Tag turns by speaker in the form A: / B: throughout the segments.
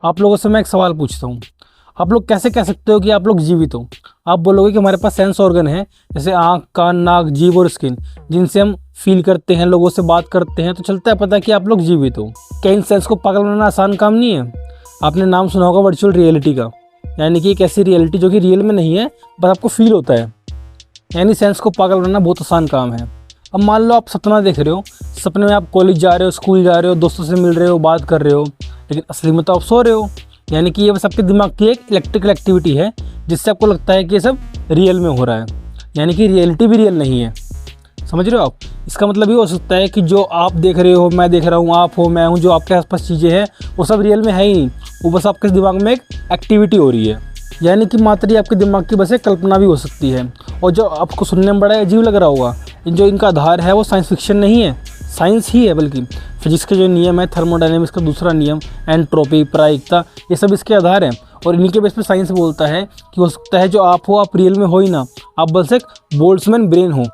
A: आप लोगों से मैं एक सवाल पूछता हूँ, आप लोग कैसे कह सकते हो कि आप लोग जीवित हो? आप बोलोगे कि हमारे पास सेंस ऑर्गन है, जैसे आँख, कान, नाक, जीभ और स्किन, जिनसे हम फील करते हैं, लोगों से बात करते हैं, तो चलता है पता कि आप लोग जीवित हो। क्या इन सेंस को पागल बनाना आसान काम नहीं है? आपने नाम सुना होगा वर्चुअल रियलिटी का, यानी कि एक ऐसी रियलिटी जो कि रियल में नहीं है, बस आपको फील होता है। यानी सेंस को पागल बनाना बहुत आसान काम है। अब मान लो आप सपना देख रहे हो, सपने में आप कॉलेज जा रहे हो, स्कूल जा रहे हो, दोस्तों से मिल रहे हो, बात कर रहे हो, लेकिन असली में तो आप सो रहे हो। यानी कि ये बस आपके दिमाग की एक इलेक्ट्रिकल एक्टिविटी है, जिससे आपको लगता है कि ये सब रियल में हो रहा है। यानी कि रियलिटी भी रियल नहीं है। समझ रहे हो आप? इसका मतलब ये हो सकता है कि जो आप देख रहे हो, मैं देख रहा हूँ, आप हो, मैं हूँ, जो आपके आसपास चीज़ें हैं वो सब रियल में है ही नहीं, वो बस आपके दिमाग में एक एक्टिविटी हो रही है। यानी कि मात्र ही आपके दिमाग की बस एक कल्पना भी हो सकती है। और जो आपको सुनने में बड़ा अजीब लग रहा होगा, जो इनका आधार है वो साइंस फिक्शन नहीं है, साइंस ही है, बल्कि फिजिक्स के जो नियम है, थर्मोडायनेमिक्स का दूसरा नियम, एंट्रोपी, प्रायिकता, ये सब इसके आधार हैं। और इन्हीं के बेस पे साइंस बोलता है कि हो सकता है जो आप हो, आप रियल में हो ही ना, आप बस एक बोल्ट्जमैन ब्रेन हो।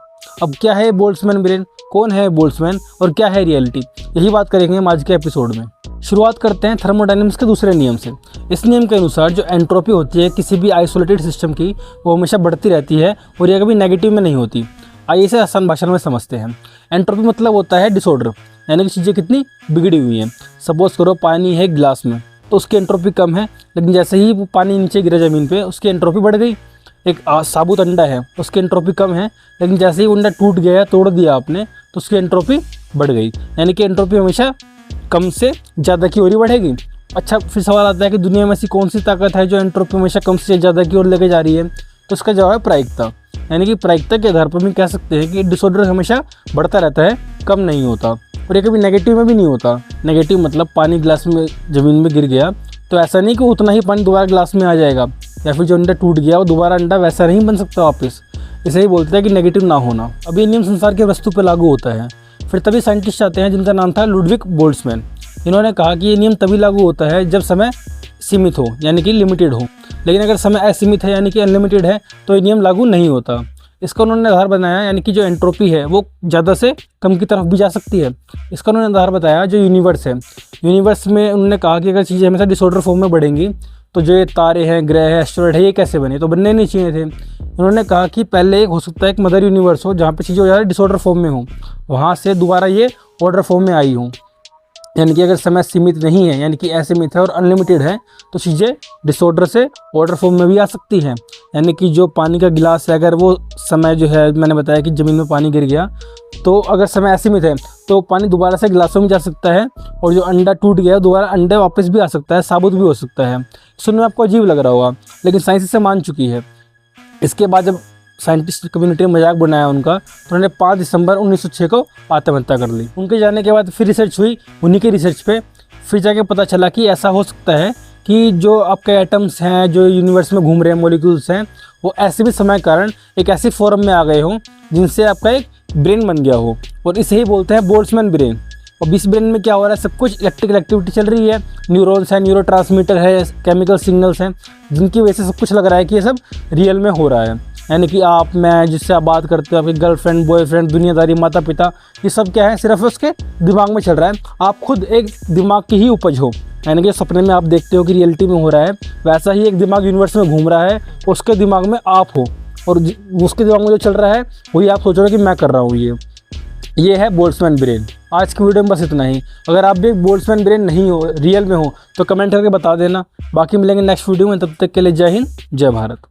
A: अब क्या है बोल्ट्जमैन ब्रेन, कौन है बोल्ट्जमैन, और क्या है रियलिटी, यही बात करेंगे हम आज के एपिसोड में। शुरुआत करते हैं थर्मोडायनेमिक्स के दूसरे नियम से। इस नियम के अनुसार जो एंट्रोपी होती है किसी भी आइसोलेटेड सिस्टम की, वो हमेशा बढ़ती रहती है और यह कभी नेगेटिव में नहीं होती। आइए इसे आसान भाषा में समझते हैं। एंट्रोपी मतलब होता है डिसऑर्डर, यानी कि चीज़ें कितनी बिगड़ी हुई हैं। सपोज करो पानी है गिलास में, तो उसकी एंट्रोपी कम है, लेकिन जैसे ही वो पानी नीचे गिरा ज़मीन पे, उसकी एंट्रोपी बढ़ गई। एक साबुत अंडा है, उसकी एंट्रोपी कम है, लेकिन जैसे ही अंडा टूट गया, तोड़ दिया आपने, तो उसकी एंट्रोपी बढ़ गई। यानी कि एंट्रोपी हमेशा कम से ज़्यादा की ओर ही बढ़ेगी। अच्छा, फिर सवाल आता है कि दुनिया में ऐसी कौन सी ताकत है जो एंट्रोपी हमेशा कम से ज़्यादा की ओर लेके जा रही है? तो उसका जवाब है प्रायिकता। यानी कि प्रायिकता के आधार पर हम कह सकते हैं कि डिसऑर्डर हमेशा बढ़ता रहता है, कम नहीं होता, और ये कभी नेगेटिव में भी नहीं होता। नेगेटिव मतलब पानी गिलास में ज़मीन में गिर गया, तो ऐसा नहीं कि उतना ही पानी दोबारा गिलास में आ जाएगा, या फिर जो अंडा टूट गया वो दोबारा अंडा वैसा नहीं बन सकता वापस। इसे ही बोलते हैं कि नेगेटिव ना होना। अब ये नियम संसार के वस्तु पर लागू होता है। फिर तभी साइंटिस्ट आते हैं जिनका नाम था लुडविग बोल्ट्जमैन। इन्होंने कहा कि ये नियम तभी लागू होता है जब समय सीमित हो, यानी कि लिमिटेड हो, लेकिन अगर समय असीमित है, यानी कि अनलिमिटेड है, तो ये नियम लागू नहीं होता। इसका उन्होंने आधार बनाया, यानी कि जो एंट्रोपी है वो ज़्यादा से कम की तरफ भी जा सकती है। इसका उन्होंने आधार बताया जो यूनिवर्स है। यूनिवर्स में उन्होंने कहा कि अगर चीज़ें हमेशा डिसऑर्डर फॉर्म में बढ़ेंगी, तो जो ये तारे हैं, ग्रह है, एस्टेरॉयड है, ये कैसे बने? तो बनने नहीं चाहिए थे। उन्होंने कहा कि पहले एक हो सकता है एक मदर यूनिवर्स हो, जहाँ पे चीज़ें ज़्यादा डिसऑर्डर फॉर्म में हो, वहाँ से दोबारा ये ऑर्डर फॉर्म में आई हो। यानी कि अगर समय सीमित नहीं है, यानी कि असीमित है और अनलिमिटेड है, तो चीज़ें डिसऑर्डर से ऑर्डर फॉर्म में भी आ सकती हैं। यानी कि जो पानी का गिलास है, अगर वो समय जो है, मैंने बताया कि ज़मीन में पानी गिर गया, तो अगर समय असीमित है तो पानी दोबारा से गिलासों में जा सकता है, और जो अंडा टूट गया दोबारा अंडे वापस भी आ सकता है, साबुत भी हो सकता है। सुनने में आपको अजीब लग रहा होगा, लेकिन साइंस इसे मान चुकी है। इसके बाद जब साइंटिस्ट कम्युनिटी में मजाक बनाया उनका, तो उन्होंने 5 दिसंबर 1906 को आत्महत्या कर ली। उनके जाने के बाद फिर रिसर्च हुई, उन्हीं के रिसर्च पे फिर जाके पता चला कि ऐसा हो सकता है कि जो आपके एटम्स हैं, जो यूनिवर्स में घूम रहे हैं, मॉलिक्यूल्स हैं, वो ऐसे भी समय कारण एक ऐसी फॉर्म में आ गए हों जिनसे आपका एक ब्रेन बन गया हो, और इसे ही बोलते हैं बोल्ट्जमैन ब्रेन। और इस ब्रेन में क्या हो रहा है? सब कुछ इलेक्ट्रिकल एक्टिविटी चल रही है, न्यूरॉन्स हैं, न्यूरोट्रांसमीटर है, केमिकल सिग्नल्स हैं, जिनकी वजह से सब कुछ लग रहा है कि ये सब रियल में हो रहा है। यानी कि आप, मैं, जिससे आप बात करते हो, आपकी गर्लफ्रेंड, बॉयफ्रेंड, दुनियादारी, माता पिता, ये सब क्या है? सिर्फ उसके दिमाग में चल रहा है। आप खुद एक दिमाग की ही उपज हो। यानी कि सपने में आप देखते हो कि रियलिटी में हो रहा है, वैसा ही एक दिमाग यूनिवर्स में घूम रहा है, उसके दिमाग में आप हो, और उसके दिमाग में जो चल रहा है वही आप सोच रहे हो कि मैं कर रहा हूँ। ये है बोल्ट्जमैन ब्रेन। आज की वीडियो में बस इतना ही। अगर आप भी एक बोल्ट्जमैन ब्रेन नहीं हो, रियल में हो, तो कमेंट करके बता देना। बाकी मिलेंगे नेक्स्ट वीडियो में, तब तक के लिए जय हिंद, जय भारत।